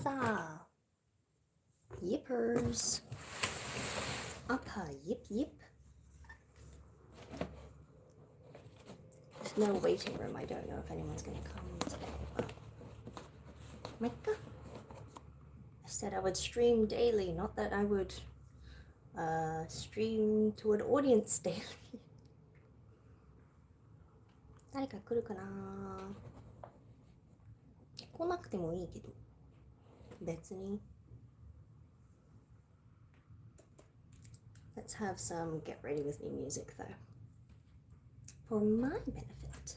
Huzzah! Yippers. Upper yip yip. There's no waiting room. I don't know if anyone's going to come today, but Micah. I said I would stream daily, not that I would stream to an audience daily. 誰か来るかな？来なくてもいいけど、別に。Let's have some get ready with me music though, for my benefit.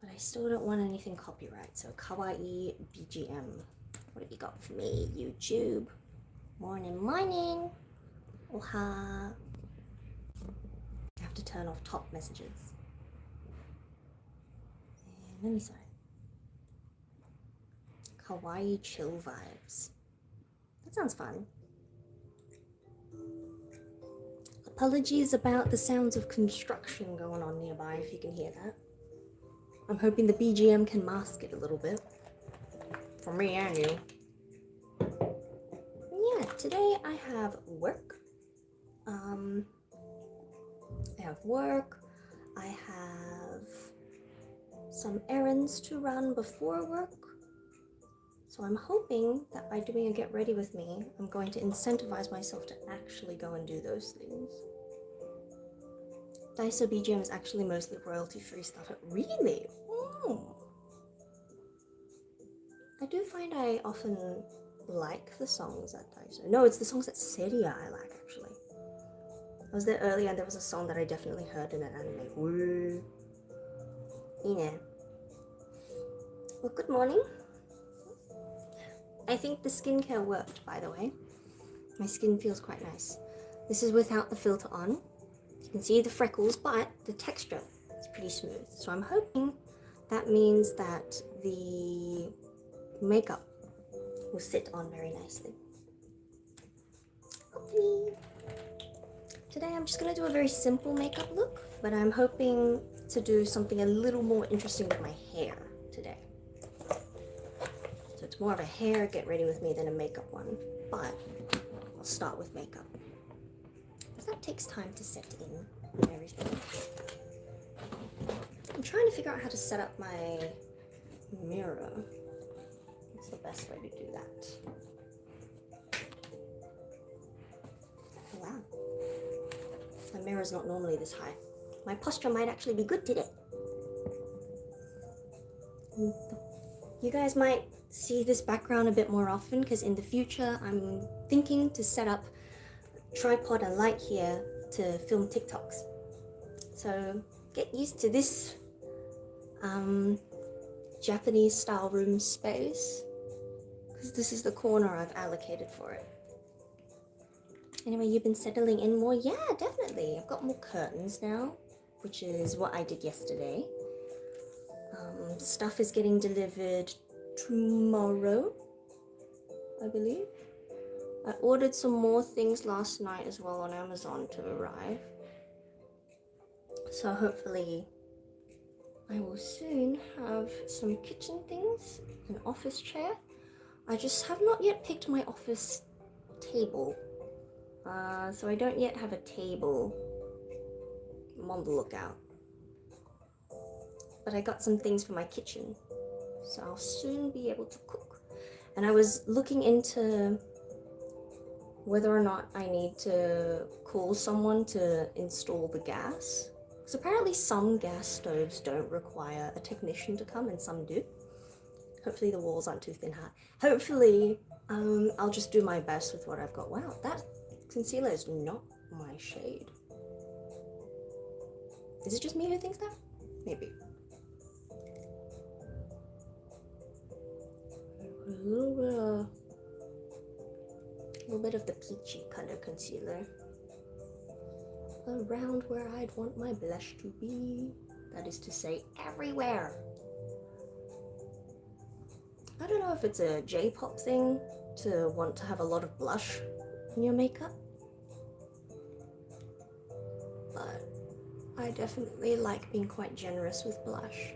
But I still don't want anything copyright, so kawaii BGM. What have you got for me, YouTube? Morning, morning. Oha. I have to turn off top messages. And let me see. Kawaii chill vibes. That sounds fun. Apologies about the sounds of construction going on nearby, if you can hear that. I'm hoping the BGM can mask it a little bit. For me and you. Yeah, today I have work. I have work. I have some errands to run before work. So I'm hoping that by doing a get ready with me, I'm going to incentivize myself to actually go and do those things. Daiso BGM is actually mostly royalty-free stuff. Really? Oh. I do find I often like the songs at Daiso. No, it's the songs at Seria I like, actually. I was there earlier and there was a song that I definitely heard in an anime. Woo. Ine. Well, good morning. I think the skincare worked, by the way. My skin feels quite nice. This is without the filter on. You can see the freckles, but the texture is pretty smooth. So I'm hoping that means that the makeup will sit on very nicely. Hopefully. Today I'm just going to do a very simple makeup look, but I'm hoping to do something a little more interesting with my hair today. So it's more of a hair get ready with me than a makeup one, but I'll start with makeup. Because that takes time to set in and everything. I'm trying to figure out how to set up my mirror. What's the best way to do that? Oh, wow. My mirror's not normally this high. My posture might actually be good today. You guys might see this background a bit more often because in the future I'm thinking to set up a tripod and light here to film TikToks. So get used to this Japanese style room space because this is the corner I've allocated for it. Anyway, you've been settling in more? Yeah, definitely. I've got more curtains now, which is what I did yesterday. Stuff is getting delivered tomorrow, I believe. I ordered some more things last night as well on Amazon to arrive. So hopefully I will soon have some kitchen things, an office chair. I just have not yet picked my office table. So I don't yet have a table. I'm on the lookout. But I got some things for my kitchen, so I'll soon be able to cook. And I was looking into whether or not I need to call someone to install the gas. Because apparently some gas stoves don't require a technician to come and some do. Hopefully the walls aren't too thin. Hopefully I'll just do my best with what I've got. Wow, that concealer is not my shade. Is it just me who thinks that? Maybe. A little bit of the peachy color concealer around where I'd want my blush to be. That is to say, everywhere. I don't know if it's a J-pop thing to want to have a lot of blush in your makeup, but I definitely like being quite generous with blush.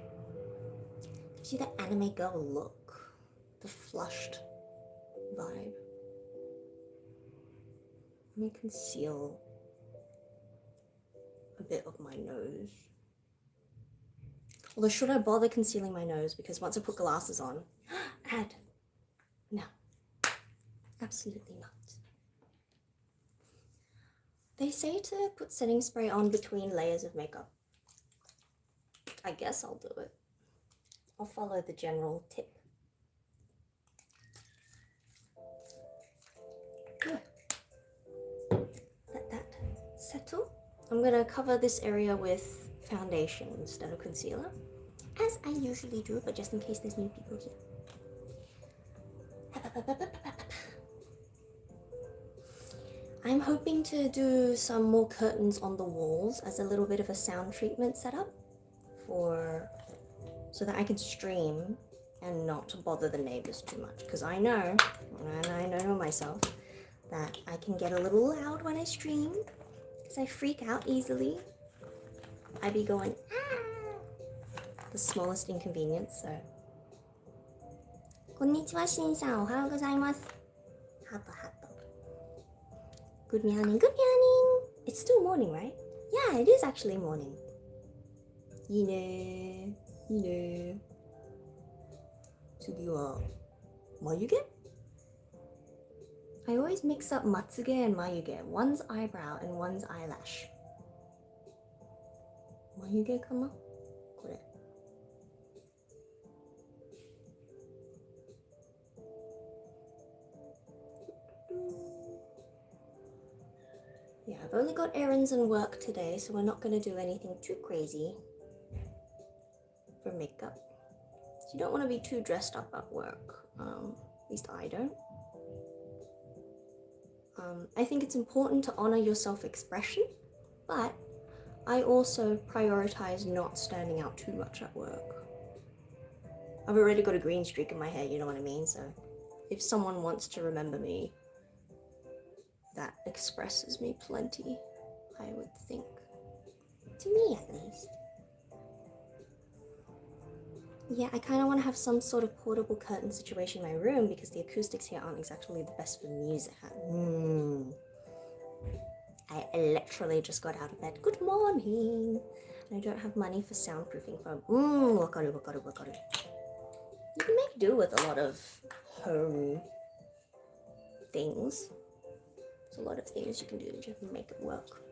Gives you that anime girl look. the flushed vibe. Let me conceal a bit of my nose. Although, should I bother concealing my nose? Because once I put glasses on, add. No, absolutely not. They say to put setting spray on between layers of makeup. I guess I'll do it. I'll follow the general tip. Good. Let that settle. I'm gonna cover this area with foundation instead of concealer, as I usually do, but just in case there's new people here. I'm hoping to do some more curtains on the walls as a little bit of a sound treatment setup so that I can stream and not bother the neighbors too much, because I know, and I know myself, that I can get a little loud when I stream because I freak out easily. I be going, the smallest inconvenience, so. Konnichiwa, Shin-san. Ohayou gozaimasu. Hato, hato. Good morning, good morning. It's still morning, right? Yeah, it is actually morning. Ine, ine. Tsugi wa mayuge? I always mix up matsuge and mayuge. One's eyebrow and one's eyelash. Mayuge kana? Kore. Yeah, I've only got errands and work today, so we're not going to do anything too crazy for makeup. So you don't want to be too dressed up at work. At least I don't. I think it's important to honor your self-expression, but I also prioritize not standing out too much at work. I've already got a green streak in my hair, you know what I mean? So if someone wants to remember me, that expresses me plenty, I would think. To me, at least. Yeah, I kind of want to have some sort of portable curtain situation in my room because the acoustics here aren't exactly the best for music. I literally just got out of bed. Good morning! And I don't have money for soundproofing foam. Wakaru, wakaru, wakaru. You can make do with a lot of home things. There's a lot of things you can do to just make it work.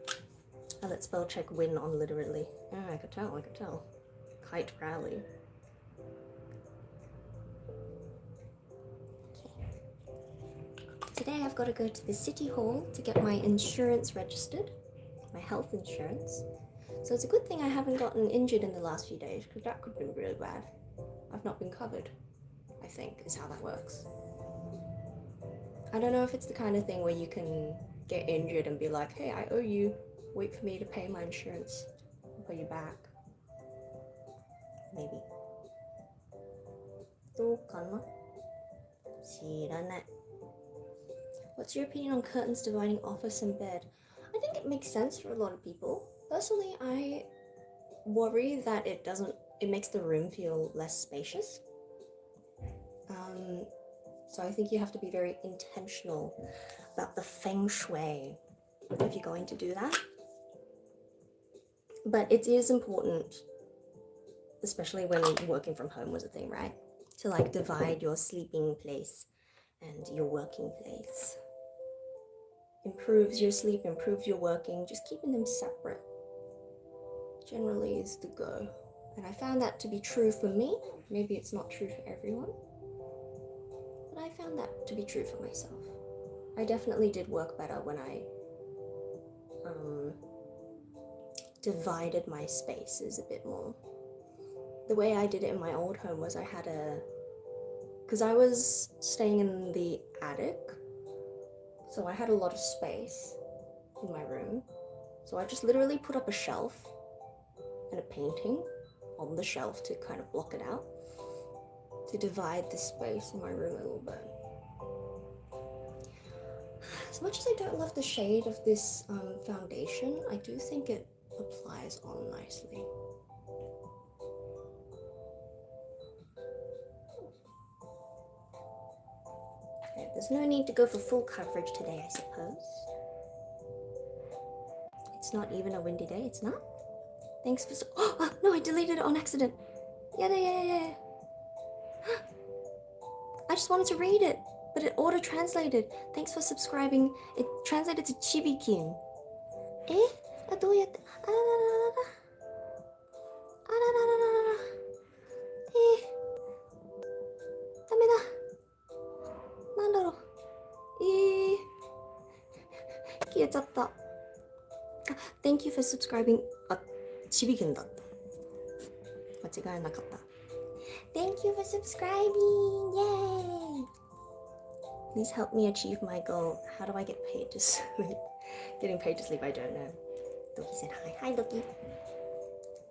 I let spell check win on literally. Oh, I could tell. Kite proudly. Today I've got to go to the city hall to get my insurance registered, my health insurance. So it's a good thing I haven't gotten injured in the last few days, because that could have been really bad. I've not been covered, I think, is how that works. I don't know if it's the kind of thing where you can get injured and be like, hey, I owe you, wait for me to pay my insurance, I'll pay you back. Maybe. どうかな? 知らない. What's your opinion on curtains dividing office and bed? I think it makes sense for a lot of people. Personally, I worry that it makes the room feel less spacious. So I think you have to be very intentional about the feng shui if you're going to do that. But it is important, especially when working from home was a thing, right? To like divide your sleeping place and your working place. Improves your sleep, improves your working, just keeping them separate generally is the go. And I found that to be true for me. Maybe it's not true for everyone, but I found that to be true for myself. I definitely did work better when I divided my spaces a bit more. The way I did it in my old home was because I was staying in the attic, so I had a lot of space in my room. So I just literally put up a shelf and a painting on the shelf to kind of block it out, to divide the space in my room a little bit. As much as I don't love the shade of this foundation, I do think it applies on nicely. There's no need to go for full coverage today, I suppose. It's not even a windy day, it's not? Thanks for oh no, I deleted it on accident. Yeah. I just wanted to read it, but it auto-translated. Thanks for subscribing. It translated to Chibikin. Eh? どうやって？あららららら。あららららら。ダメだ。なんだろう。消えちゃった。Thank you for subscribing. あ、ちびくんだった。間違えなかった。Thank you for subscribing. Yay! Please help me achieve my goal. How do I get paid to sleep? Getting paid to sleep, I don't know. Doki said hi. Hi, Doki.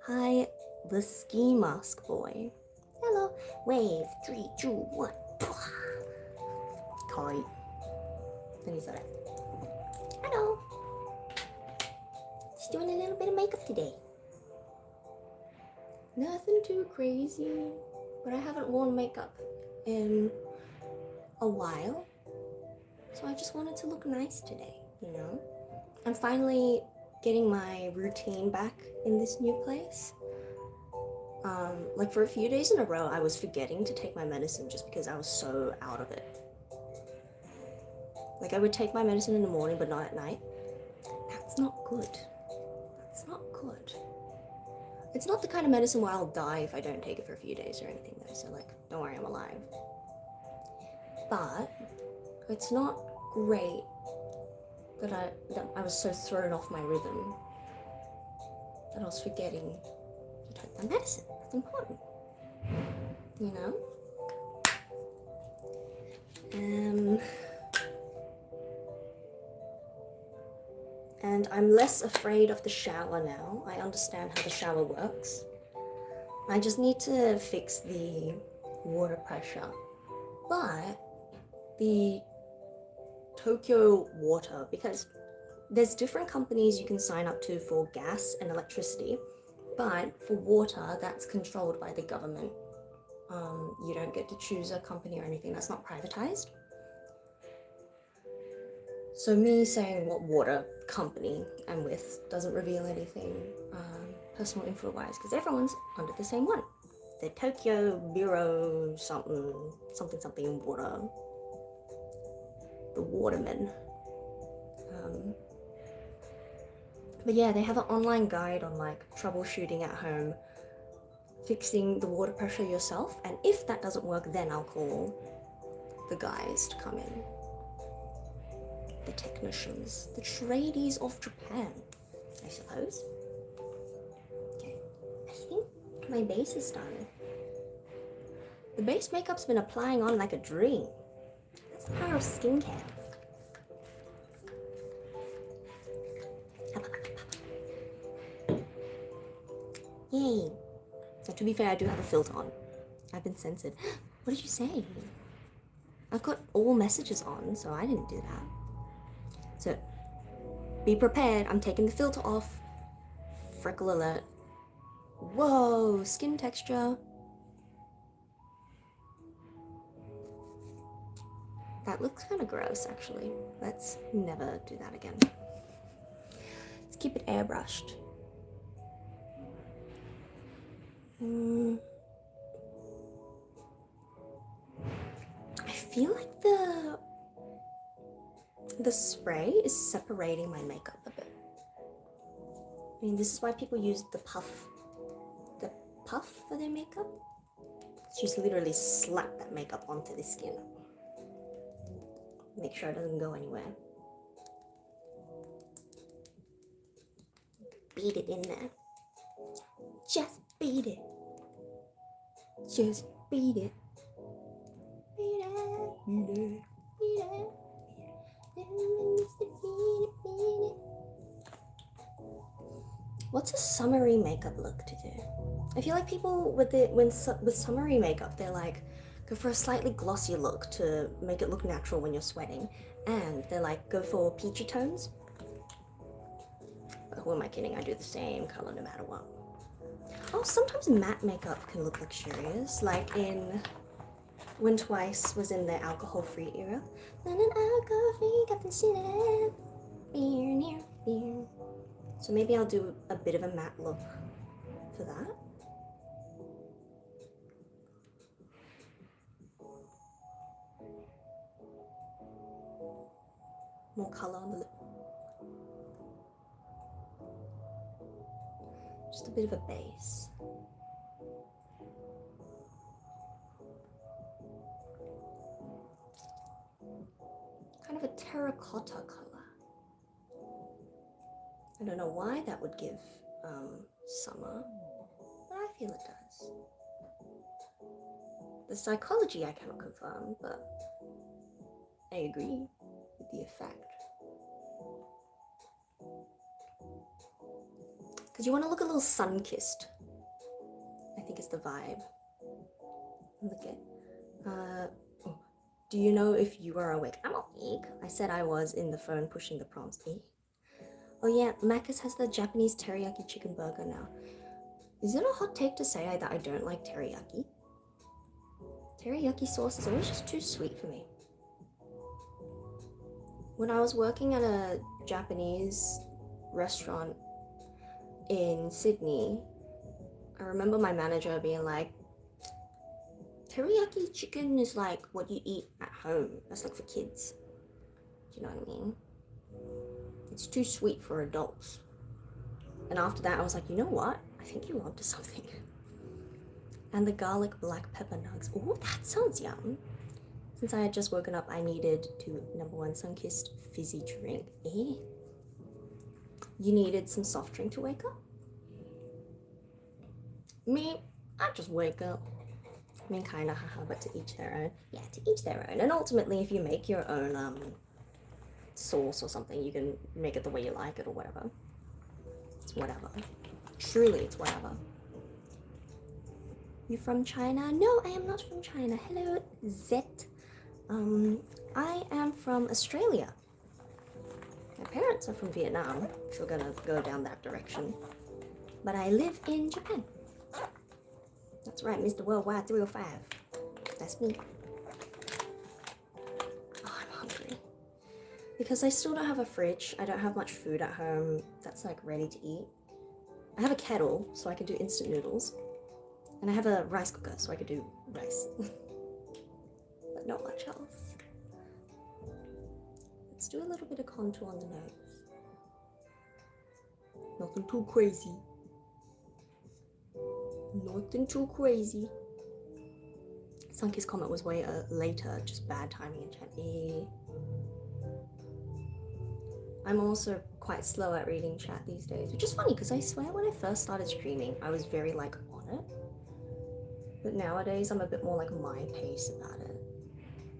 Hi, the ski mask boy. Hello. Wave. 3, 2, 1. かわいい。何それ? Hello. Just doing a little bit of makeup today. Nothing too crazy, but I haven't worn makeup in a while, so I just wanted to look nice today, you know? I'm finally getting my routine back in this new place. Like for a few days in a row, I was forgetting to take my medicine just because I was so out of it. Like I would take my medicine in the morning, but not at night. That's not good. That's not good. It's not the kind of medicine where I'll die if I don't take it for a few days or anything though, so like, don't worry, I'm alive. But it's not great that I was so thrown off my rhythm that I was forgetting to take my medicine. That's important, you know? And I'm less afraid of the shower now. I understand how the shower works. I just need to fix the water pressure. But the Tokyo water, because there's different companies you can sign up to for gas and electricity, but for water, that's controlled by the government. You don't get to choose a company or anything. That's not privatized. So me saying what water company I'm with doesn't reveal anything personal info-wise, because everyone's under the same one. The Tokyo Bureau something water. The watermen. But yeah, they have an online guide on like troubleshooting at home, fixing the water pressure yourself, and if that doesn't work, then I'll call the guys to come in. The technicians, the tradies of Japan, I suppose. Okay, I think my base is done. The base makeup's been applying on like a dream. That's the power of skincare. Yay. Now, to be fair, I do have a filter on. I've been censored. What did you say? I've got all messages on, so I didn't do that. So, be prepared, I'm taking the filter off. Freckle alert. Whoa, skin texture. That looks kind of gross, actually. Let's never do that again. Let's keep it airbrushed. I feel like the spray is separating my makeup a bit. I mean, this is why people use the puff for their makeup. Just literally slap that makeup onto the skin. Make sure it doesn't go anywhere. Beat it in there. Just beat it. Just beat it. Beat it. Beat it. Beat it. What's a summery makeup look to do? I feel like people with summery makeup, they're like, go for a slightly glossy look to make it look natural when you're sweating, and they're like, go for peachy tones. But who am I kidding? I do the same color no matter what. Oh, sometimes matte makeup can look luxurious, like in when Twice was in the alcohol-free era. Alcohol-free, got the shit out. Beer, near, beer. So maybe I'll do a bit of a matte look for that. More color on the lip. Just a bit of a base. Kind of a terracotta color. I don't know why that would give summer, but I feel it does. The psychology I cannot confirm, but I agree with the effect. Because you want to look a little sun-kissed, I think is the vibe. Look at, oh, do you know if you are awake? I'm awake. I said I was in the phone pushing the prompts. Oh yeah, Macca's has the Japanese teriyaki chicken burger now. Is it a hot take to say that I don't like teriyaki? Teriyaki sauce is always just too sweet for me. When I was working at a Japanese restaurant in Sydney, I remember my manager being like, teriyaki chicken is like what you eat at home. That's like for kids. Do you know what I mean? It's too sweet for adults. And after that, I was like, you know what? I think you're onto something. And the garlic black pepper nugs. Oh, that sounds yum. Since I had just woken up, I needed to, number one, sun-kissed fizzy drink. You needed some soft drink to wake up? Me, I just wake up. I mean, kinda, haha, but to each their own. Yeah, to each their own. And ultimately, if you make your own sauce or something, you can make it the way you like it or whatever. It's whatever. Truly, it's whatever. You from China? No, I am not from China. Hello, Zet. I am from Australia. My parents are from Vietnam, if we're gonna go down that direction. But I live in Japan. That's right, Mr. Worldwide 305. That's me. Oh, I'm hungry. Because I still don't have a fridge, I don't have much food at home that's like ready to eat. I have a kettle, so I can do instant noodles. And I have a rice cooker, so I could do rice. But not much else. Let's do a little bit of contour on the nose. Nothing too crazy. Nothing too crazy. Sunky's comment was way later, just bad timing in chat. I'm also quite slow at reading chat these days, which is funny because I swear when I first started streaming, I was very like on it. But nowadays I'm a bit more like my pace about it.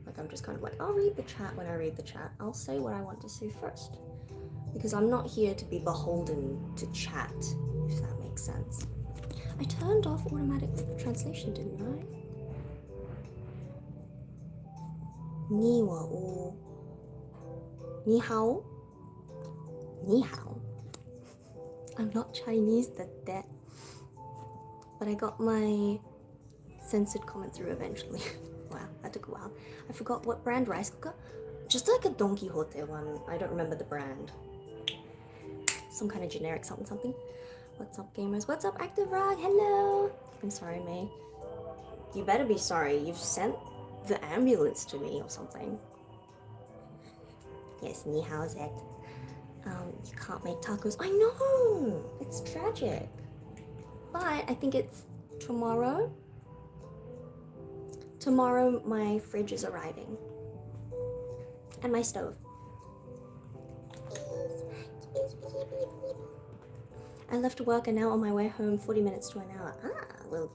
Like I'm just kind of like, I'll read the chat when I read the chat. I'll say what I want to say first. Because I'm not here to be beholden to chat, if that makes sense. I turned off automatic translation, didn't I? Niwa or ni hao? Ni hao. I'm not Chinese, that. But I got my censored comment through eventually. Wow, that took a while. I forgot what brand rice cooker. Just like a Don Quixote one. I don't remember the brand. Some kind of generic something. What's up, gamers? What's up, Active Rock? Hello. I'm sorry, May. You better be sorry. You've sent the ambulance to me or something. Yes, ni hao Zet. You can't make tacos. I know! It's tragic. But I think it's tomorrow. Tomorrow my fridge is arriving. And my stove. I left work and now on my way home 40 minutes to an hour. Ah, well,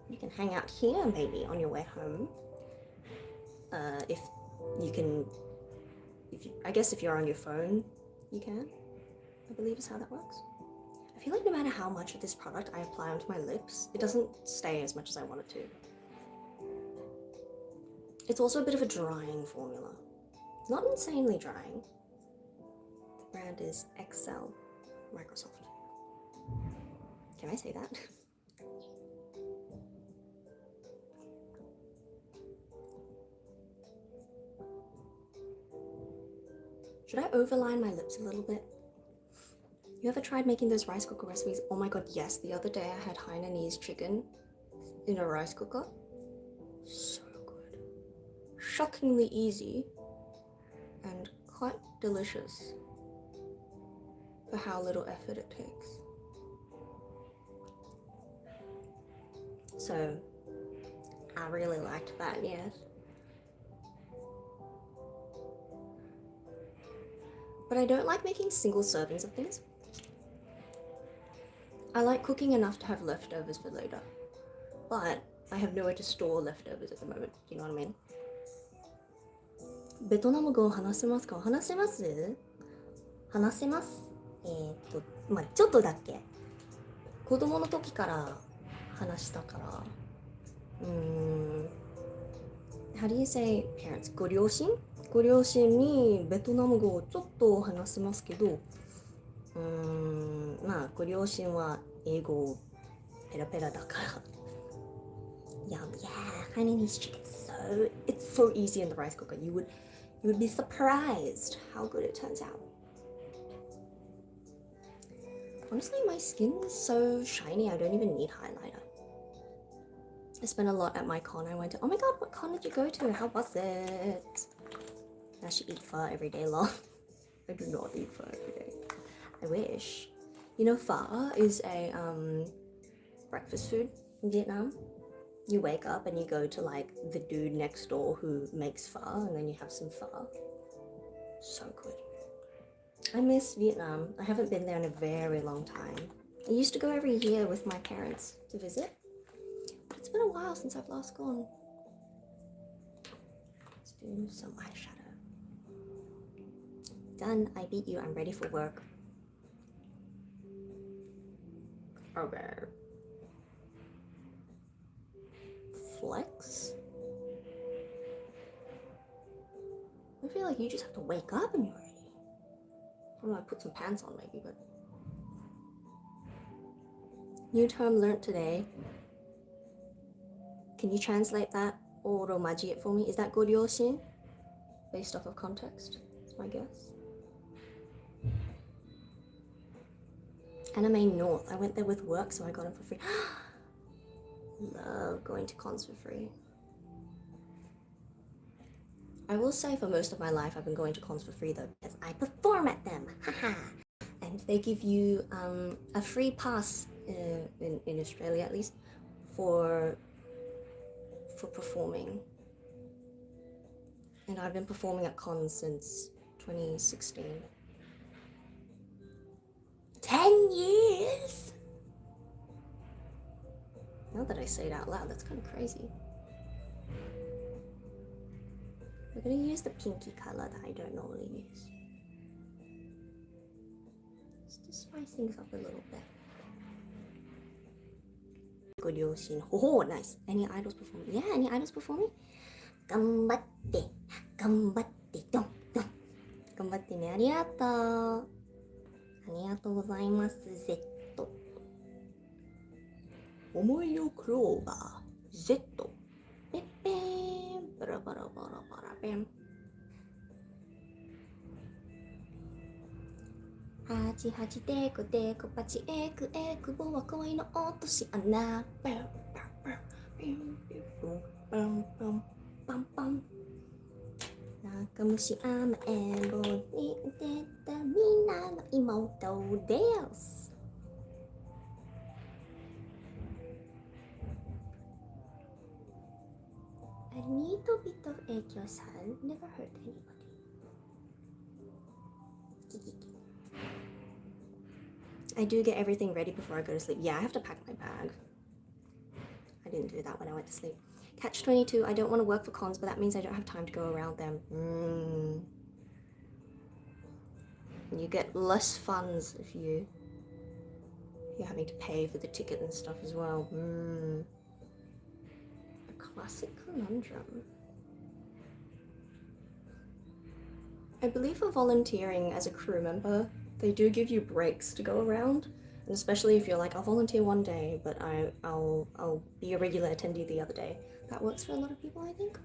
you can hang out here maybe on your way home. If you can, I guess if you're on your phone, you can. I believe is how that works. I feel like no matter how much of this product I apply onto my lips, it doesn't stay as much as I want it to. It's also a bit of a drying formula. Not insanely drying. The brand is Excel Microsoft. Can I say that? Should I overline my lips a little bit? You ever tried making those rice cooker recipes? Oh my god, yes. The other day I had Hainanese chicken in a rice cooker. So good. Shockingly easy and quite delicious for how little effort it takes. So I really liked that, yes. But I don't like making single servings of things. I like cooking enough to have leftovers for later, but I have nowhere to store leftovers at the moment. You know what I mean? ベトナム語を話せますか？話せます？話せます。まあちょっとだっけ。子供の時から話したから。How do you say parents? ご両親？ご両親にベトナム語をちょっと話せますけど、まあご両親は英語ペラペラだから。Yeah, Hainanese chicken. It's so easy in the rice cooker. You would be surprised how good it turns out. Honestly, my skin is so shiny. I don't even need highlighter. I spent a lot at my con. I went to. Oh my god, what con did you go to? How was it? I should eat pho every day long. I do not eat pho every day. I wish. You know, pho is a breakfast food in Vietnam. You wake up and you go to like the dude next door who makes pho, and then you have some pho. So good. I miss Vietnam. I haven't been there in a very long time. I used to go every year with my parents to visit. It's been a while since I've last gone. Let's do some eyeshadow. Done. I beat you. I'm ready for work. Okay. Flex? I feel like you just have to wake up and you're ready. I'm gonna put some pants on maybe, but... New term learnt today. Can you translate that or romaji it for me? Is that goryoshin? Based off of context, that's my guess. Anime North. I went there with work, so I got it for free. Love going to cons for free. I will say for most of my life I've been going to cons for free though, because I perform at them. Haha. And they give you a free pass in Australia at least for performing. And I've been performing at cons since 2016. 10 years! Now that I say it out loud, that's kind of crazy. We're gonna use the pinky color that I don't normally use. Just to spice things up a little bit. Good Yoshin. Oh, nice. Any idols performing? Yeah, any idols performing? Gambatte. Gambatte. Dum, dum. Gambatte ne. Arigatou. Arigatou gozaimasu. Z. 思いのクローバー Z ペッペーンバラバラバラバラペンハチハチテクテクパチエクエクボは恋の落とし穴パンパンパンパンパンパンパン中虫甘えんぼに出たみんなの妹です。A little bit of egg yourself never hurt anybody. I do get everything ready before I go to sleep. Yeah, I have to pack my bag. I didn't do that when I went to sleep. Catch 22. I don't want to work for cons, but that means I don't have time to go around them. You get less funds if you're having to pay for the ticket and stuff as well. Classic conundrum. I believe for volunteering as a crew member, they do give you breaks to go around, and especially if you're like, I'll volunteer one day, but I'll be a regular attendee the other day. That works for a lot of people, I think.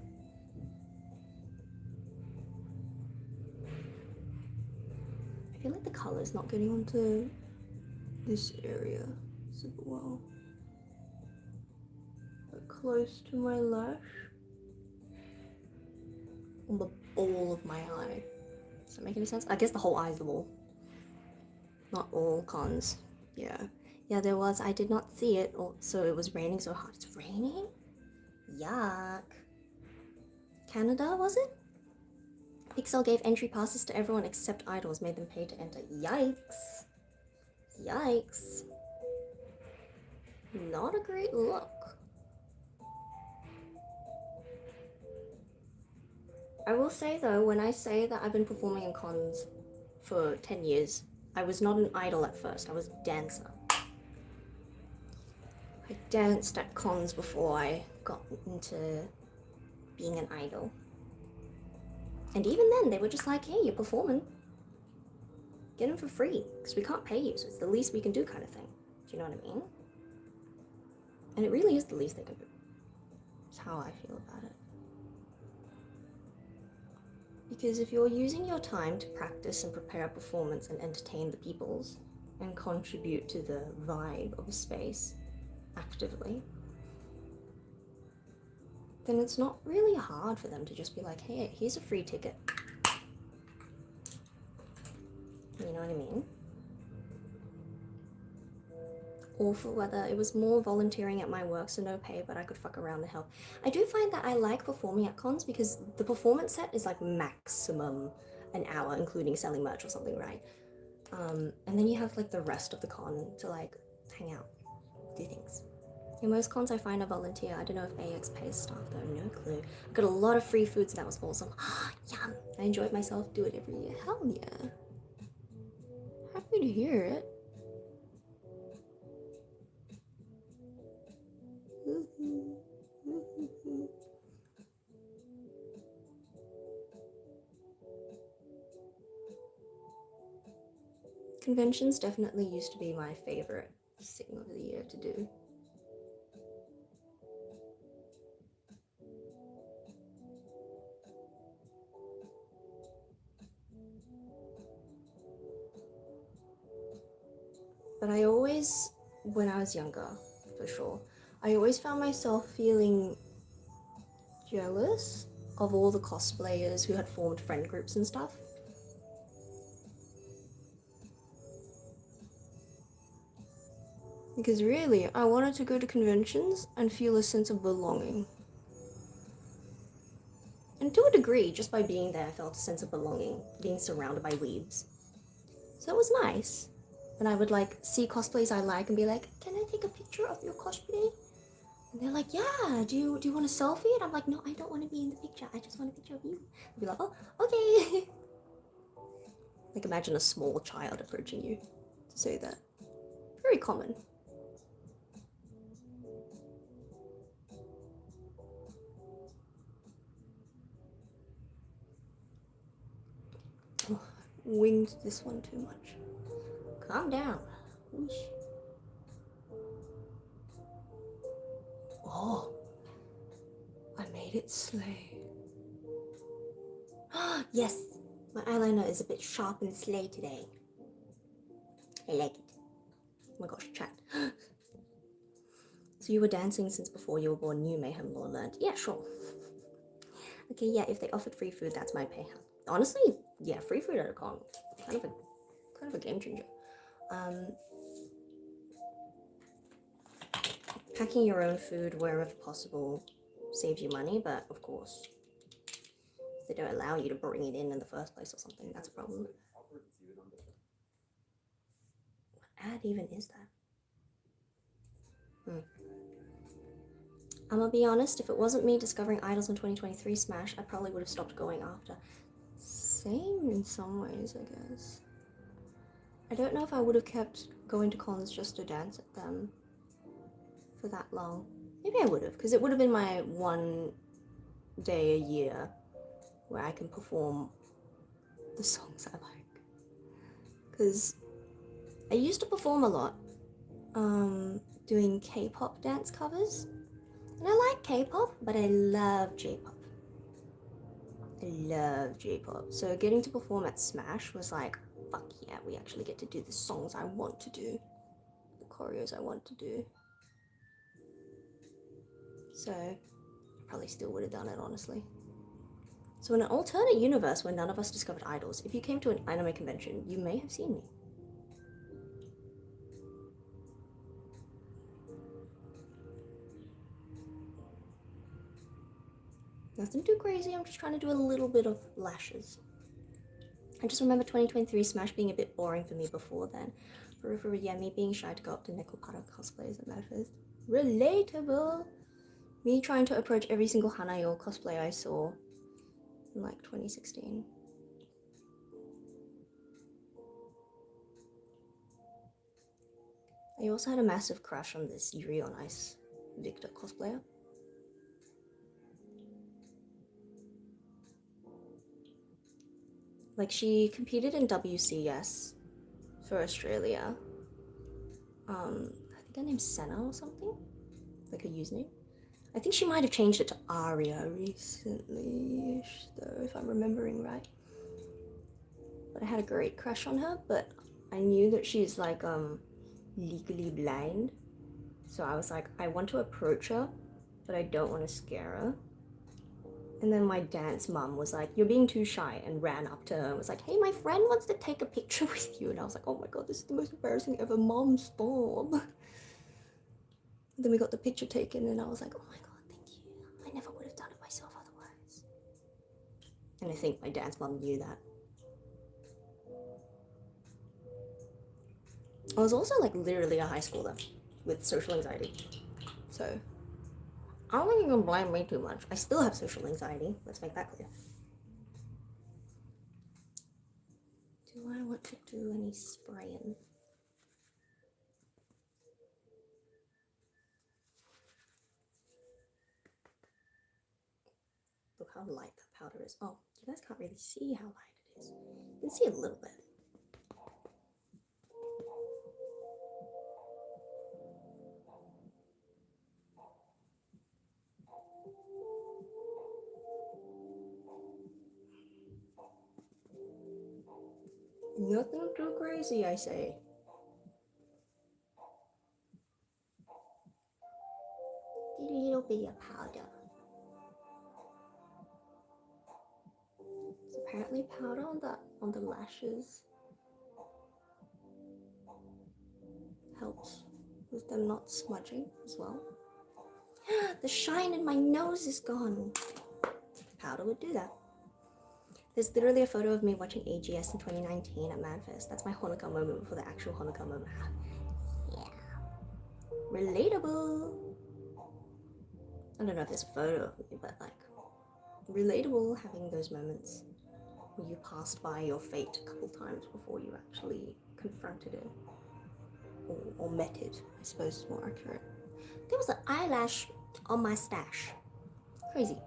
feel like the color's not getting onto this area super well. But close to my lash. On the ball of my eye. Does that make any sense? I guess the whole eye is the ball. Not all cons. Yeah. Yeah, there was. I did not see it. So it was raining so hard. It's raining? Yuck. Canada, was it? Pixel gave entry passes to everyone except idols, made them pay to enter. Yikes. Yikes. Not a great look. I will say though, when I say that I've been performing in cons for 10 years, I was not an idol at first, I was a dancer. I danced at cons before I got into being an idol. And even then, they were just like, hey, you're performing. Get them for free, because we can't pay you, so it's the least we can do kind of thing. Do you know what I mean? And it really is the least they can do. That's how I feel about it. Because if you're using your time to practice and prepare a performance and entertain the peoples and contribute to the vibe of a space actively, then it's not really hard for them to just be like, hey, here's a free ticket. You know what I mean? Or for whether it was more volunteering at my work, so no pay, but I could fuck around and help. I do find that I like performing at cons because the performance set is like maximum an hour, including selling merch or something, right? And then you have like the rest of the con to like hang out, do things. In most cons I find I volunteer. I don't know if AX pays staff though, no clue. I got a lot of free food, so that was awesome. Yum! I enjoyed myself, do it every year. Hell yeah. Happy to hear it. Conventions definitely used to be my favorite thing of the year to do. But I always, when I was younger, for sure, I always found myself feeling jealous of all the cosplayers who had formed friend groups and stuff. Because really, I wanted to go to conventions and feel a sense of belonging. And to a degree, just by being there, I felt a sense of belonging, being surrounded by weebs. So it was nice. And I would like see cosplays I like and be like, can I take a picture of your cosplay? And they're like, yeah, do you want a selfie? And I'm like, no, I don't want to be in the picture. I just want a picture of you. They'd be like, oh, okay. Like imagine a small child approaching you to say that. Very common. Oh, winged this one too much. Calm down. Whoosh. Oh, I made it slay. Yes, my eyeliner is a bit sharp and slay today. I like it. Oh my gosh, chat. So you were dancing since before you were born, new mayhem law learned. Yeah, sure. Okay, yeah, if they offered free food, that's my pay. Honestly, yeah, free food at a con. Kind of a game changer. Packing your own food wherever possible saves you money, but of course, if they don't allow you to bring it in the first place or something, that's a problem. What ad even is that? I'm gonna be honest, if it wasn't me discovering idols in 2023 Smash, I probably would have stopped going after. Same in some ways, I guess. I don't know if I would have kept going to cons just to dance at them for that long. Maybe I would have, because it would have been my one day a year where I can perform the songs I like. Because I used to perform a lot, doing K-pop dance covers. And I like K-pop, but I love J-pop. I love J-pop. So getting to perform at Smash was like, fuck yeah, we actually get to do the songs I want to do, the choreos I want to do. So I probably still would have done it, honestly. So in an alternate universe where none of us discovered idols, if you came to an anime convention, you may have seen me. Nothing too crazy, I'm just trying to do a little bit of lashes. I just remember 2023 Smash being a bit boring for me before then. For yeah, me being shy to go up to Nekopara cosplays at Madfest. Relatable! Me trying to approach every single Hanayo cosplay I saw in like 2016. I also had a massive crush on this Yuri on Ice Victor cosplayer. Like, she competed in WCS for Australia. I think her name's Senna or something, like her username. I think she might have changed it to Aria recently-ish, though, if I'm remembering right. But I had a great crush on her, but I knew that she's like legally blind, so I was like, I want to approach her, but I don't want to scare her. And then my dance mum was like, you're being too shy, and ran up to her and was like, hey, my friend wants to take a picture with you. And I was like, oh my god, this is the most embarrassing ever, mom, stop. Then we got the picture taken and I was like, oh my god, thank you. I never would have done it myself otherwise. And I think my dance mum knew that. I was also like literally a high schooler with social anxiety. So I don't think you can blame me too much. I still have social anxiety, let's make that clear. Do I want to do any spraying? Look how light that powder is. Oh, you guys can't really see how light it is. You can see a little bit. Nothing too crazy, I say. A little bit of powder. It's apparently powder on the lashes helps with them not smudging as well. The shine in my nose is gone. Powder would do that. There's literally a photo of me watching AGS in 2019 at Madfest. That's my Hanukkah moment before the actual Hanukkah moment. Yeah. Relatable. I don't know if there's a photo of me, but like, relatable having those moments where you passed by your fate a couple times before you actually confronted it. Or met it, I suppose is more accurate. There was an eyelash on my stash. Crazy.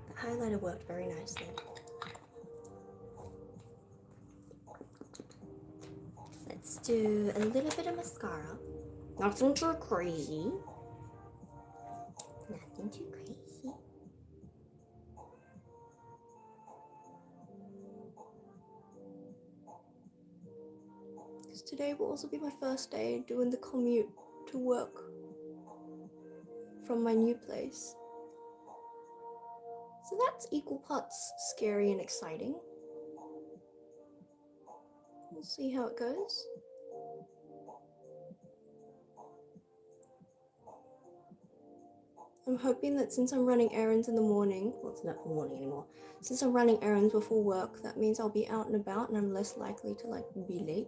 The highlighter worked very nicely. Let's do a little bit of mascara. Nothing too crazy. Nothing too crazy. Because today will also be my first day doing the commute to work from my new place. So that's equal parts scary and exciting. We'll see how it goes. I'm hoping that since I'm running errands in the morning, well, it's not morning anymore, since I'm running errands before work, that means I'll be out and about and I'm less likely to like be late.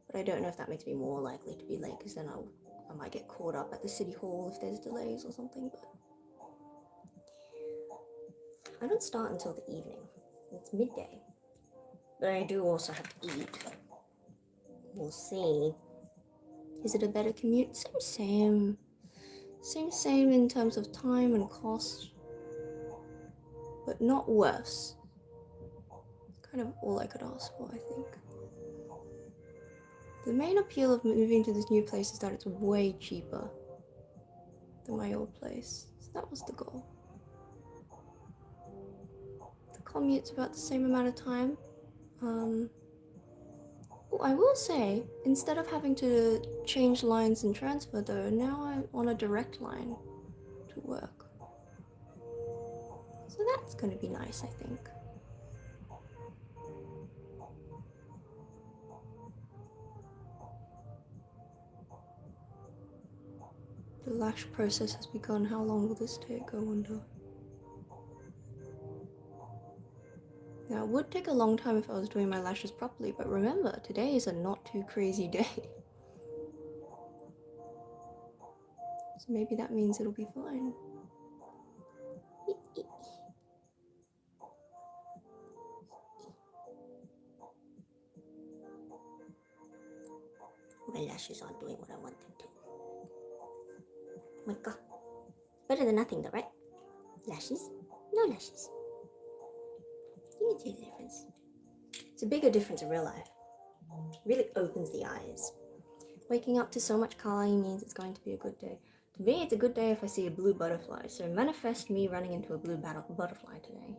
But I don't know if that makes me more likely to be late, because then I might get caught up at the city hall if there's delays or something. But I don't start until the evening. It's midday. But I do also have to eat. We'll see. Is it a better commute? Same. Same in terms of time and cost. But not worse. kind of all I could ask for, I think. The main appeal of moving to this new place is that it's way cheaper than my old place. So that was the goal. The commute's about the same amount of time. I will say, instead of having to change lines and transfer though, now I'm on a direct line to work. So that's going to be nice, I think. The lash process has begun. How long will this take, I wonder? Now, it would take a long time if I was doing my lashes properly, but remember, today is a not too crazy day. So maybe that means it'll be fine. My lashes aren't doing what I want them to. Oh my god. Better than nothing though, right? Lashes? No lashes. You can see the difference. It's a bigger difference in real life. It really opens the eyes. Waking up to so much kawaii means it's going to be a good day. To me, it's a good day if I see a blue butterfly, so manifest me running into a blue butterfly today.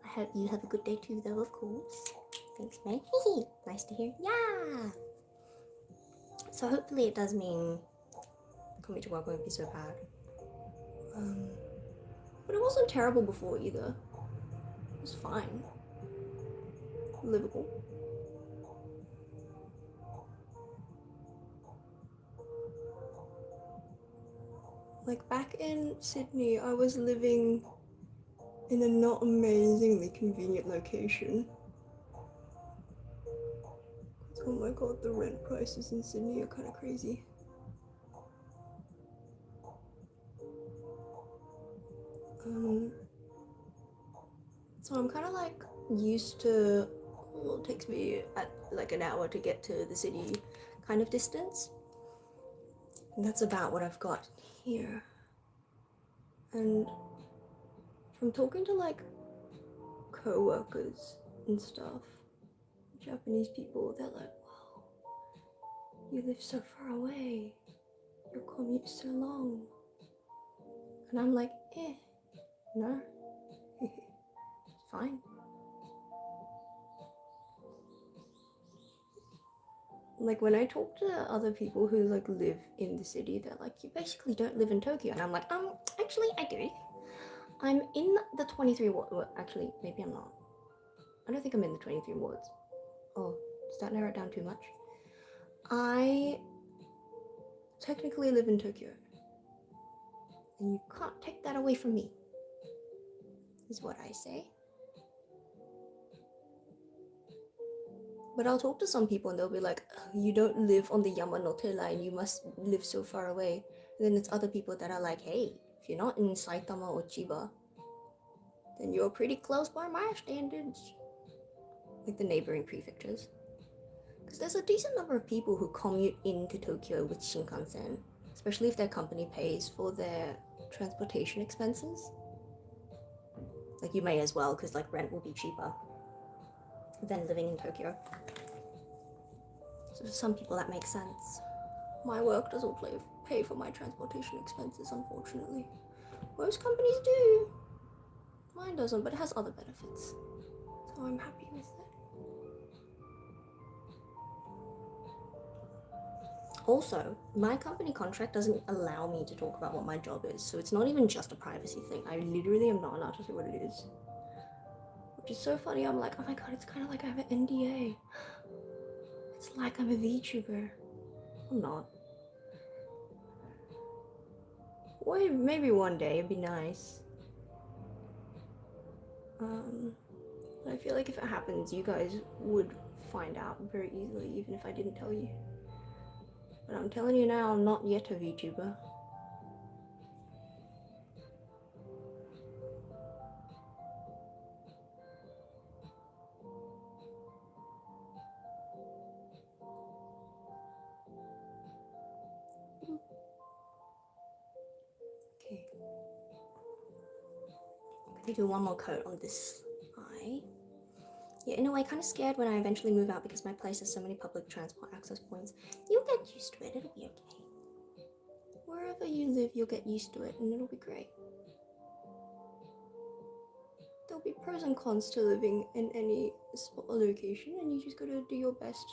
I hope you have a good day too, though, of course. Thanks, May. Nice to hear. Yeah! So hopefully it does mean coming to work won't be so bad. But it wasn't terrible before either. It was fine. Livable. Like back in Sydney, I was living in a not amazingly convenient location. Oh my god, the rent prices in Sydney are kind of crazy. So I'm kind of like used to, well, it takes me like an hour to get to the city kind of distance. And that's about what I've got here. And from talking to like co-workers and stuff, Japanese people, they're like, wow, you live so far away, your commute is so long. And I'm like, no, it's fine. Like when I talk to other people who like live in the city, they're like, you basically don't live in Tokyo. And I'm like, actually I do. I'm in the 23 ward. Well, actually, maybe I'm not. I don't think I'm in the 23 wards. Oh, does that narrow it down too much? I technically live in Tokyo. And you can't take that away from me, is what I say. But I'll talk to some people and they'll be like, oh, you don't live on the Yamanote line, you must live so far away. And then it's other people that are like, hey, if you're not in Saitama or Chiba, then you're pretty close by my standards. Like the neighboring prefectures. Because there's a decent number of people who commute into Tokyo with Shinkansen, especially if their company pays for their transportation expenses. Like you may as well, because like rent will be cheaper than living in Tokyo. So for some people that makes sense. My work doesn't pay for my transportation expenses, unfortunately. Most companies do. Mine doesn't, but it has other benefits. So I'm happy with it. Also, my company contract doesn't allow me to talk about what my job is, so it's not even just a privacy thing. I literally am not allowed to say what it is. Which is so funny, I'm like, oh my god, it's kind of like I have an NDA. It's like I'm a VTuber. I'm not. Well, maybe one day, it'd be nice. I feel like if it happens, you guys would find out very easily, even if I didn't tell you. But I'm telling you now, I'm not yet a VTuber. Okay. me do one more coat on this eye. Yeah, in a way, kind of scared when I eventually move out because my place has so many public transport access points. You'll get used to it, it'll be okay. Wherever you live, you'll get used to it and it'll be great. There'll be pros and cons to living in any spot or location, and you just gotta do your best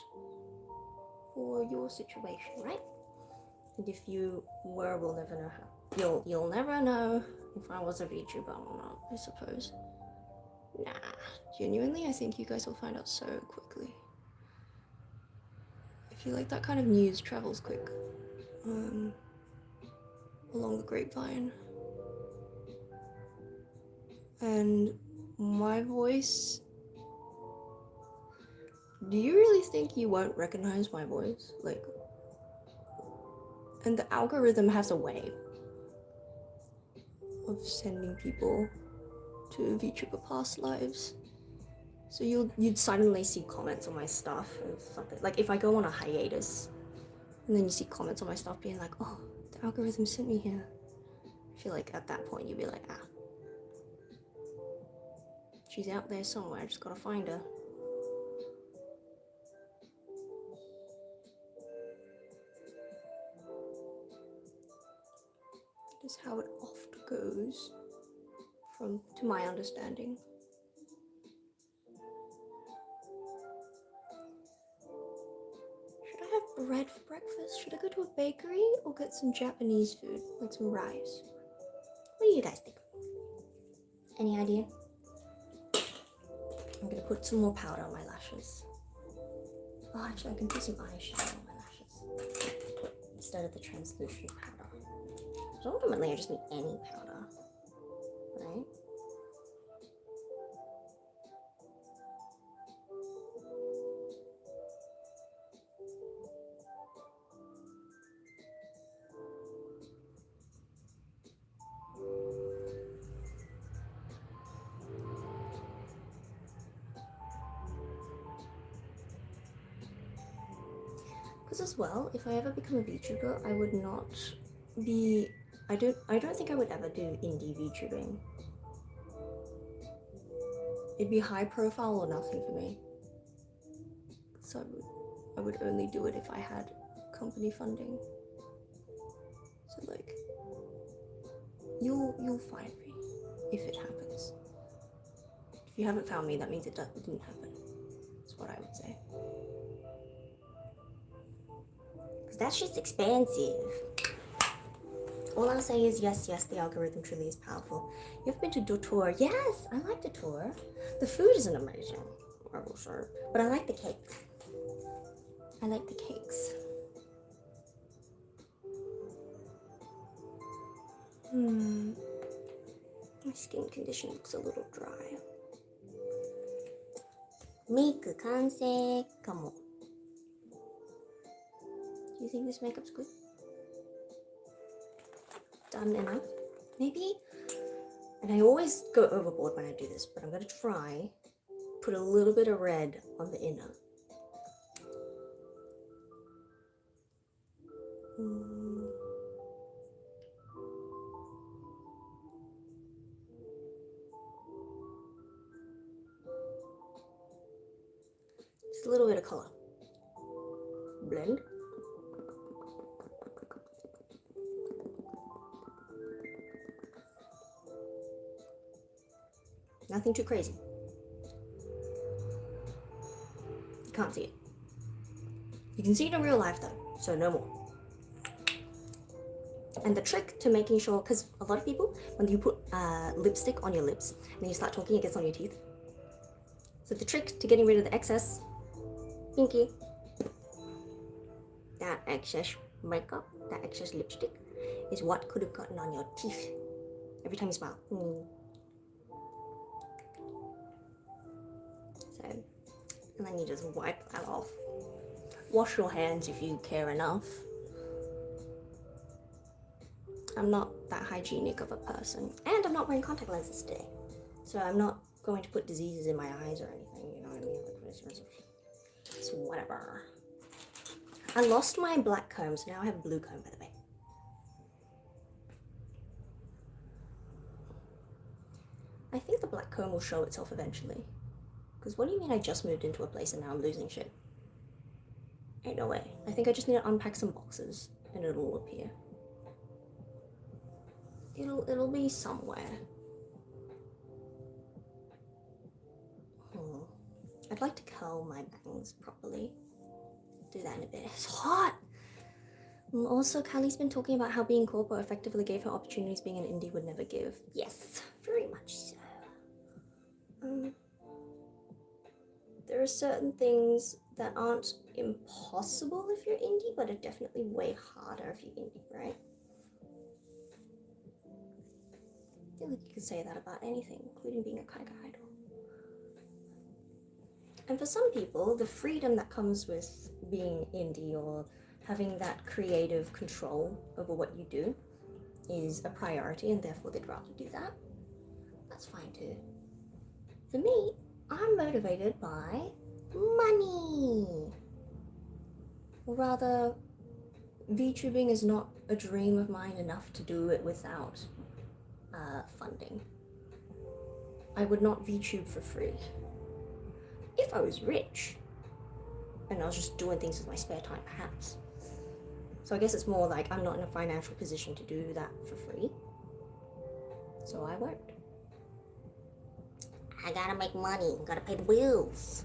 for your situation, right? And if you were, we'll never know how. You'll never know if I was a VTuber or not, I suppose. Nah, genuinely, I think you guys will find out so quickly. I feel like that kind of news travels quick, along the grapevine. And my voice, do you really think you won't recognize my voice? Like, and the algorithm has a way of sending people to VTuber past lives. So you'd suddenly see comments on my stuff or something. Like if I go on a hiatus, and then you see comments on my stuff being like, oh, the algorithm sent me here. I feel like at that point you'd be like, ah, she's out there somewhere, I just gotta find her. That is how it oft goes, to my understanding. Should I have bread for breakfast? Should I go to a bakery or get some Japanese food, like some rice? What do you guys think? Any idea? I'm gonna put some more powder on my lashes. Oh, actually I can put some eyeshadow on my lashes instead of the translucent powder. So ultimately I just need any powder, right? Because as well, if I ever become a VTuber, I would not be, I don't think I would ever do indie VTubing. It'd be high profile or nothing for me. So I would only do it if I had company funding. So like, you'll find me if it happens. If you haven't found me, that means it didn't happen. That's what I would say. Because that shit's expensive. All I'll say is yes, the algorithm truly is powerful. You ever been to Dotor? Yes, I like Dotor. The food isn't amazing, I will say, but I like the cakes. I like the cakes. My skin condition looks a little dry. Makeup kansei kamo. Do you think this makeup's good? Done enough? Maybe? And I always go overboard when I do this, but I'm gonna try put a little bit of red on the inner. Just a little bit of color. Blend. Nothing too crazy. You can't see it. You can see it in real life though, so no more. And the trick to making sure, because a lot of people, when you put lipstick on your lips and then you start talking, it gets on your teeth. So the trick to getting rid of the excess, pinky, that excess makeup, that excess lipstick, is what could have gotten on your teeth every time you smile. So, and then you just wipe that off. Wash your hands if you care enough. I'm not that hygienic of a person, and I'm not wearing contact lenses today, so I'm not going to put diseases in my eyes or anything, you know what I mean? Like, it's whatever. I lost my black comb, so now I have a blue comb, by the way. I think black comb will show itself eventually. Because what do you mean I just moved into a place and now I'm losing shit? Ain't no way. I think I just need to unpack some boxes and it'll appear. It'll be somewhere. I'd like to curl my bangs properly. Do that in a bit. It's hot! Also, Kylie's been talking about how being corporate effectively gave her opportunities being an indie would never give. Yes, very much so. There are certain things that aren't impossible if you're indie, but are definitely way harder if you're indie, right? I feel like you could say that about anything, including being a Kaiga idol. And for some people, the freedom that comes with being indie or having that creative control over what you do is a priority, and therefore they'd rather do that. That's fine too. For me, I'm motivated by money. Or rather, VTubing is not a dream of mine enough to do it without funding. I would not VTube for free. If I was rich, and I was just doing things with my spare time, perhaps. So I guess it's more like I'm not in a financial position to do that for free. So I won't. I gotta make money, gotta pay the bills.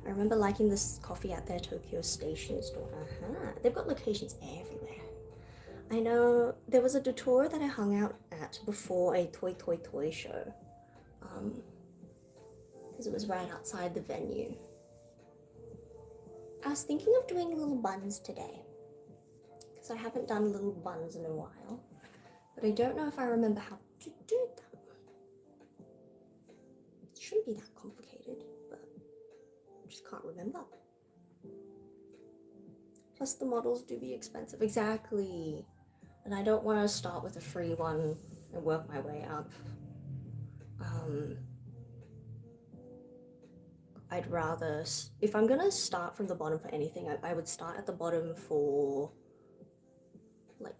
I remember liking this coffee at their Tokyo station store. They've got locations everywhere. I know there was a Detour that I hung out at before a toy show. Because it was right outside the venue. I was thinking of doing little buns today. Because I haven't done little buns in a while. But I don't know if I remember how to do them. It shouldn't be that complicated, but I just can't remember. Plus the models do be expensive. Exactly. And I don't want to start with a free one and work my way up. I'd rather, if I'm gonna start from the bottom for anything, I would start at the bottom for like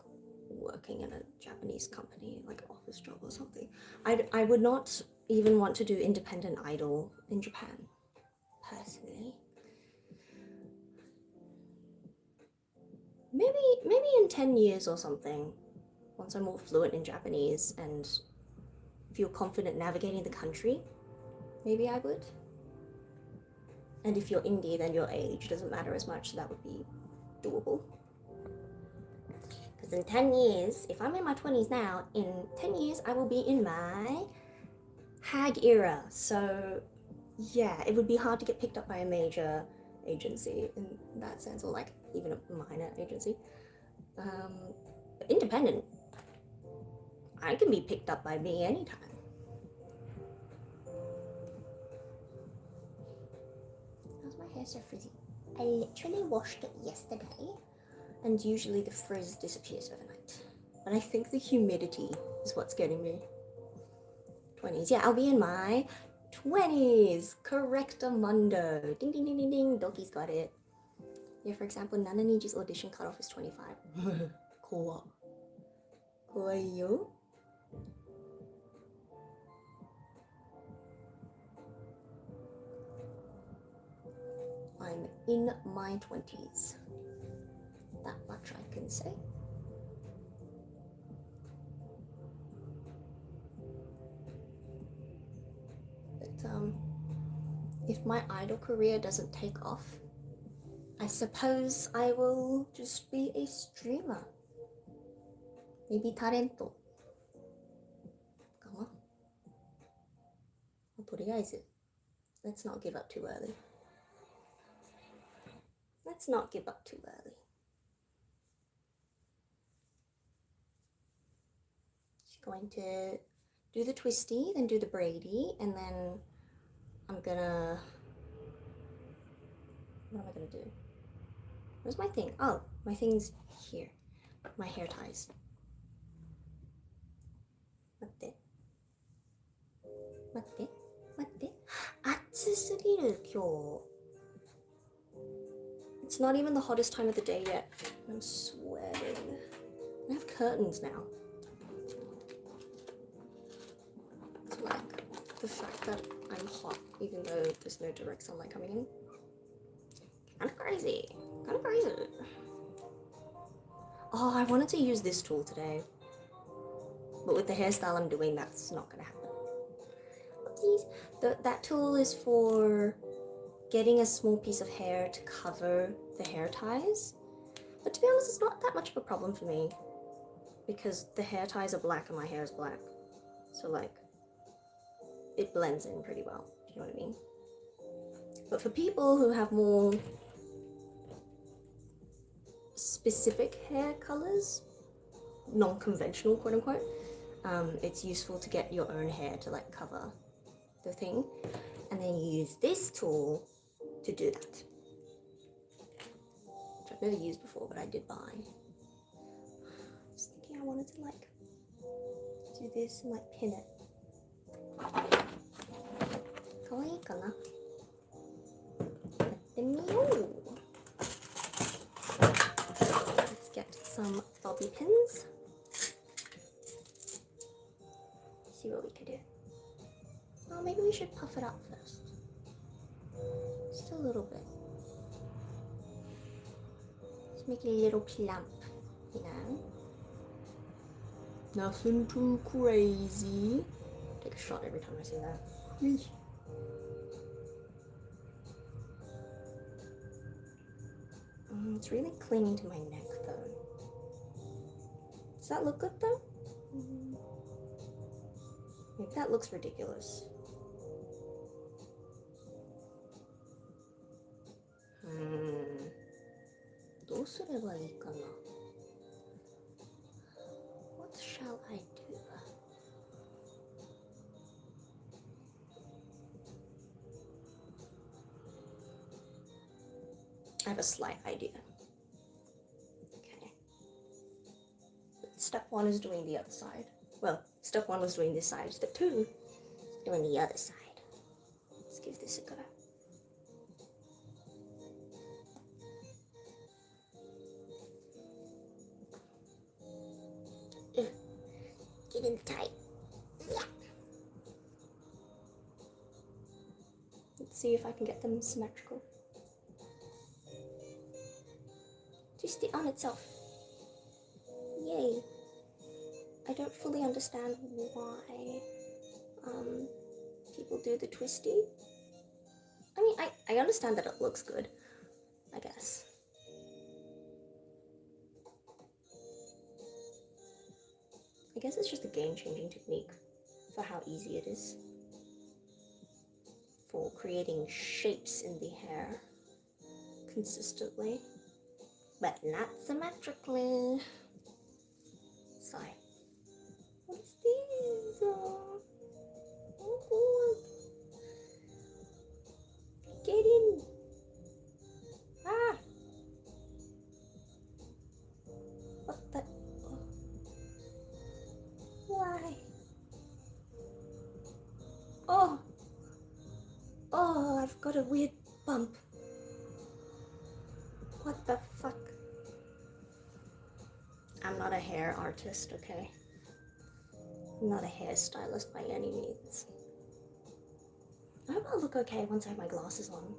working in a Japanese company, like an office job or something. I would not even want to do independent idol in Japan, personally. Maybe in 10 years or something, once I'm more fluent in Japanese and feel confident navigating the country, maybe I would. And if you're indie, then your age doesn't matter as much, so that would be doable. Because in 10 years, if I'm in my 20s now, in 10 years I will be in my hag era. So yeah, it would be hard to get picked up by a major agency in that sense, or like even a minor agency. But independent, I can be picked up by me anytime. How's my hair so frizzy? I literally washed it yesterday, and usually the frizz disappears overnight. But I think the humidity is what's getting me. 20s, yeah, I'll be in my 20s. Correctamundo. Ding ding ding ding ding. Doki's got it. Yeah, for example, Nananiji's audition cutoff is 25. Kowa. Kowaiyo. I'm in my 20s. That much I can say. But if my idol career doesn't take off, I suppose I will just be a streamer. Maybe talento. かな? Well, とりあえず let's not give up too early. Let's not give up too early. She's going to do the twisty, then do the braidy, and then I'm gonna... What am I gonna do? Where's my thing? Oh, my thing's here. My hair ties. 待って。待って。待って。暑すぎる、今日。It's not even the hottest time of the day yet. I'm sweating. I have curtains now. It's like the fact that I'm hot even though there's no direct sunlight coming in. Kind of crazy. Kind of crazy. Oh, I wanted to use this tool today. But with the hairstyle I'm doing, that's not gonna happen. Oopsies. That tool is for getting a small piece of hair to cover the hair ties. But to be honest, it's not that much of a problem for me. Because the hair ties are black and my hair is black. So like, it blends in pretty well. Do you know what I mean? But for people who have more specific hair colors, non-conventional quote unquote, it's useful to get your own hair to like cover the thing, and then you use this tool to do that, which I've never used before, but I did buy. I was thinking I wanted to like do this and like pin it. Kawaii kana? Let's get some bobby pins. See what we can do. Oh, maybe we should puff it up first. Just a little bit. Just make it a little plump, you know? Nothing too crazy. Take a shot every time I say that. It's really clinging to my neck though. Does that look good though? Maybe that looks ridiculous. What shall I do? I have a slight idea. Okay. Step 1 is doing the other side. Well, step 1 was doing this side. Step 2 is doing the other side. Let's give this a go. Get in tight. Yeah. Let's see if I can get them symmetrical. Twist it on itself. Yay. I don't fully understand why people do the twisty. I mean, I understand that it looks good, I guess. I guess it's just a game-changing technique for how easy it is for creating shapes in the hair consistently, but not symmetrically. Sigh. What is this? Oh God. Get in. Ah. What the? Oh. Why? Oh. Oh, I've got a weird bump. What the fuck? I'm not a hair artist, okay? I'm not a hairstylist by any means. I hope I'll look okay once I have my glasses on.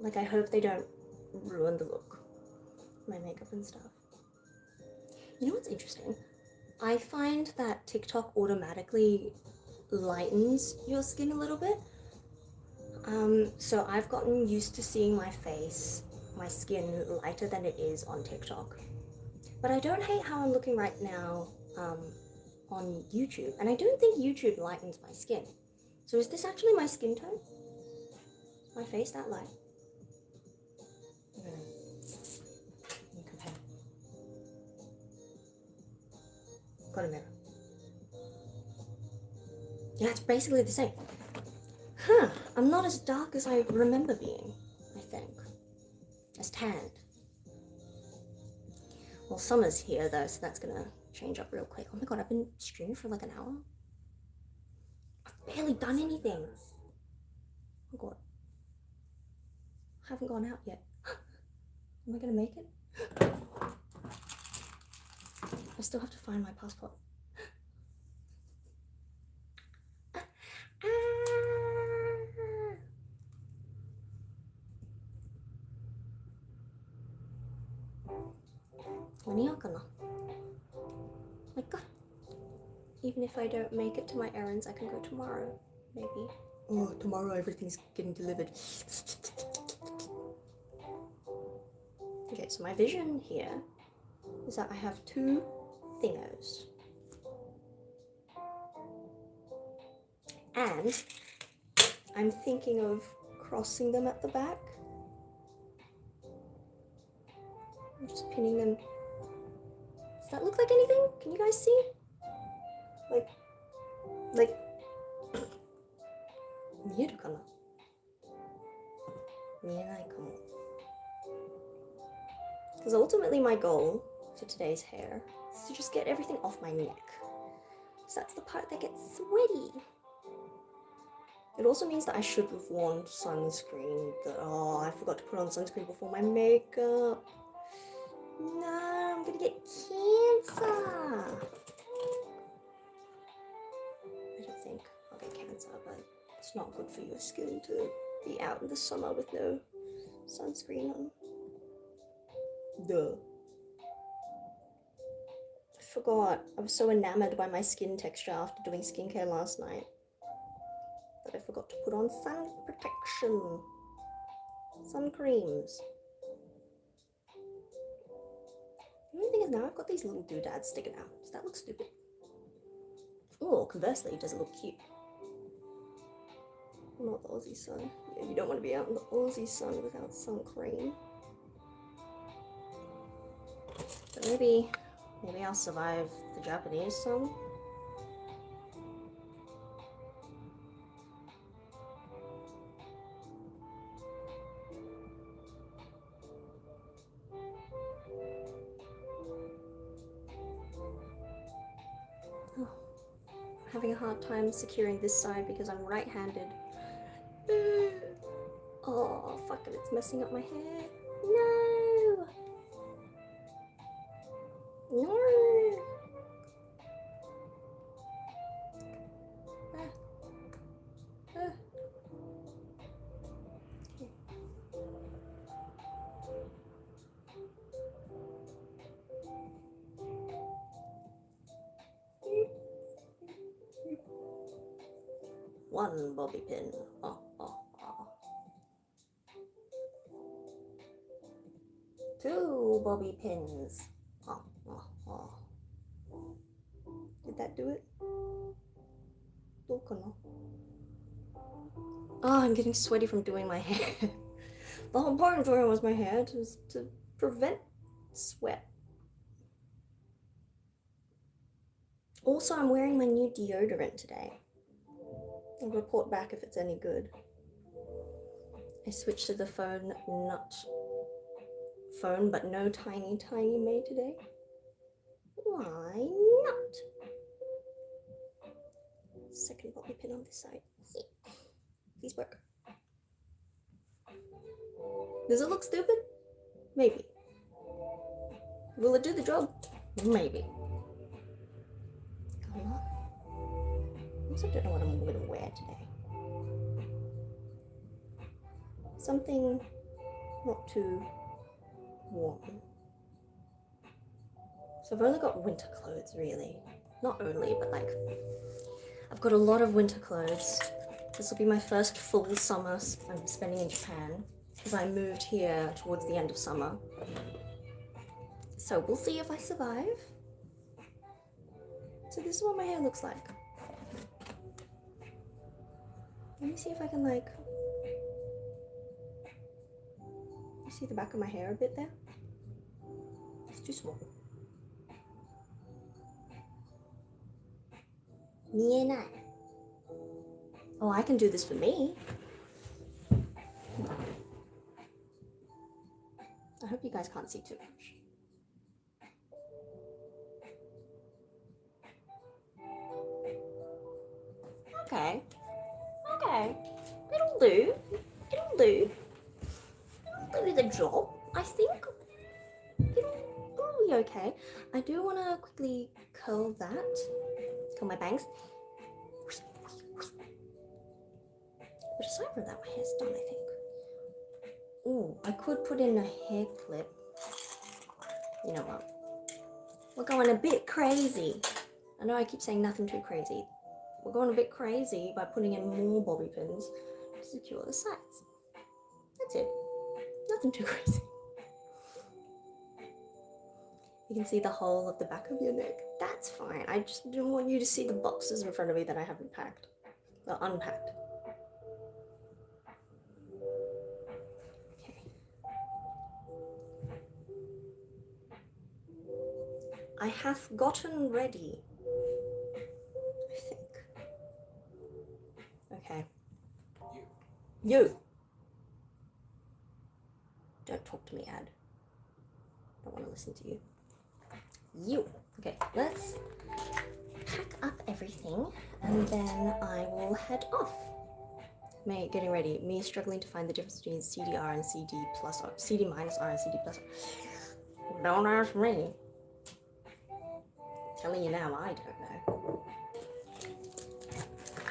Like, I hope they don't ruin the look. My makeup and stuff. You know what's interesting? I find that TikTok automatically lightens your skin a little bit. So I've gotten used to seeing my face, my skin lighter than it is on TikTok. But I don't hate how I'm looking right now on YouTube. And I don't think YouTube lightens my skin. So is this actually my skin tone? Is my face that light? I don't know. Let me compare. Got a mirror. Yeah, it's basically the same. Huh, I'm not as dark as I remember being, I think. As tanned. Well, summer's here though, so that's gonna change up real quick. Oh my god, I've been streaming for like an hour? I've barely done anything. Oh god. I haven't gone out yet. Am I gonna make it? I still have to find my passport. Maniakana. Like, even if I don't make it to my errands, I can go tomorrow, maybe. Oh, tomorrow everything's getting delivered. Okay, so my vision here is that I have 2 thingos. And I'm thinking of crossing them at the back. I'm just pinning them. Does that look like anything? Can you guys see? Like,見えるかな? 見えないかも. Because ultimately my goal for today's hair is to just get everything off my neck. So that's the part that gets sweaty. It also means that I should have worn sunscreen. Oh, I forgot to put on sunscreen before my makeup. No, I'm gonna get cancer. I don't think I'll get cancer, but it's not good for your skin to be out in the summer with no sunscreen on. Duh. I forgot. I was so enamored by my skin texture after doing skincare last night that I forgot to put on sun protection. Sun creams. The only thing is now I've got these little doodads sticking out. Does that look stupid? Oh, conversely, does it look cute? Not the Aussie sun. Yeah, you don't want to be out in the Aussie sun without sun cream. But maybe I'll survive the Japanese sun. Oh, I'm having a hard time securing this side because I'm right-handed. Oh, fuck it, it's messing up my hair. No! No! One bobby pin. Oh, oh, oh. 2 bobby pins. Oh, oh, oh. Did that do it? Oh, I'm getting sweaty from doing my hair. The whole point of doing was my hair to prevent sweat. Also, I'm wearing my new deodorant today. I'll report back if it's any good. I switched to the phone but no tiny made today. Why not? Second bobby pin on this side. These work. Does it look stupid? Maybe. Will it do the job? Maybe. I also don't know what I'm going to wear today. Something not too warm. So I've only got winter clothes, really. Not only, but like, I've got a lot of winter clothes. This will be my first full summer I'm spending in Japan, because I moved here towards the end of summer. So we'll see if I survive. So this is what my hair looks like. Let me see if I can like, you see the back of my hair a bit there? It's too small. 見えない. Oh, I can do this for me. I hope you guys can't see too much. Okay. It'll do. It'll do the job, I think. It'll be okay. I do want to quickly curl my bangs. But aside from that, my hair's done, I think. Ooh, I could put in a hair clip. You know what? We're going a bit crazy. I know I keep saying nothing too crazy. We're going a bit crazy by putting in more bobby pins to secure the sides. That's it. Nothing too crazy. You can see the whole of the back of your neck. That's fine. I just didn't want you to see the boxes in front of me that I haven't packed. Well, unpacked. Okay. I have gotten ready, I think. Okay. You! Don't talk to me, Ad. I don't want to listen to you. You! Okay, let's pack up everything and then I will head off. Me getting ready, me struggling to find the difference between CDR and CD plus R, CD minus R and CD plus R. Don't ask me. I'm telling you now, I don't know.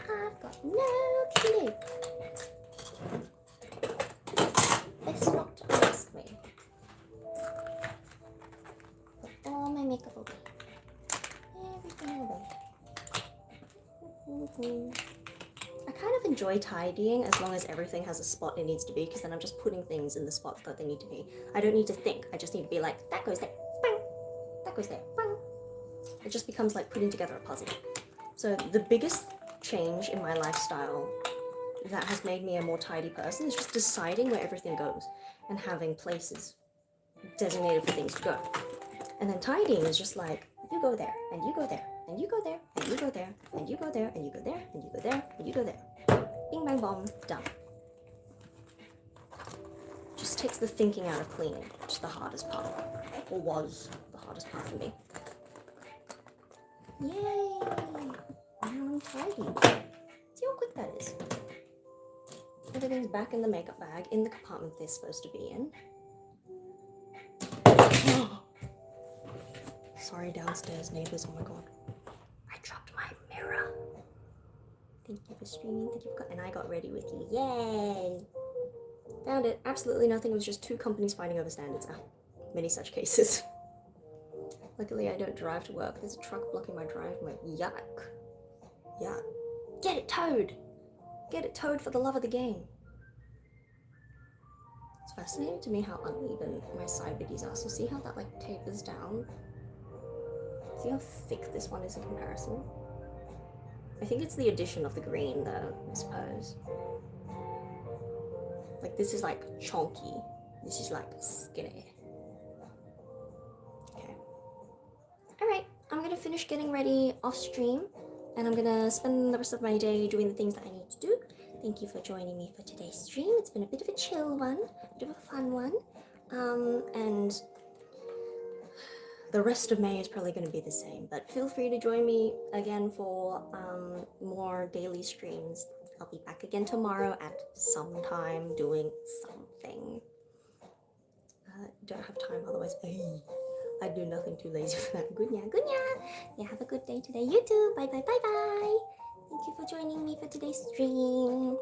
I've got no clue. Best not to ask me. Put all my makeup away. Everything away. I kind of enjoy tidying as long as everything has a spot it needs to be, because then I'm just putting things in the spots that they need to be. I don't need to think. I just need to be like, that goes there, bang, that goes there, bang. It just becomes like putting together a puzzle. So the biggest change in my lifestyle that has made me a more tidy person is just deciding where everything goes and having places designated for things to go. And then tidying is just like, you go there, and you go there, and you go there, and you go there, and you go there, and you go there, and you go there, and you go there. Bing, bang, bomb, done. Just takes the thinking out of cleaning, which is the hardest part, or was the hardest part for me. Yay! Now I'm tidy. See how quick that is. Everything's back in the makeup bag, in the compartment they're supposed to be in. Sorry, downstairs neighbors, oh my god. I dropped my mirror. Thank you for streaming, and I got ready with you, yay! Found it, absolutely nothing, it was just two companies fighting over standards now. Many such cases. Luckily I don't drive to work, there's a truck blocking my drive, I'm like, yuck. Yuck. Get it towed! Get it towed for the love of the game. It's fascinating to me how uneven my side biddies are, so see how that like tapers down? See how thick this one is in comparison? I think it's the addition of the green though, I suppose. Like this is like chunky, this is like skinny. Okay. Alright, I'm gonna finish getting ready off stream and I'm gonna spend the rest of my day doing the things that I need to do. Thank you for joining me for today's stream. It's been a bit of a chill one, a bit of a fun one. And the rest of May is probably going to be the same, but feel free to join me again for more daily streams. I'll be back again tomorrow at some time doing something. Don't have time, otherwise I do nothing too lazy for that. Good night, good night. Yeah, have a good day today. You too. Bye, bye, bye, bye. Thank you for joining me for today's stream.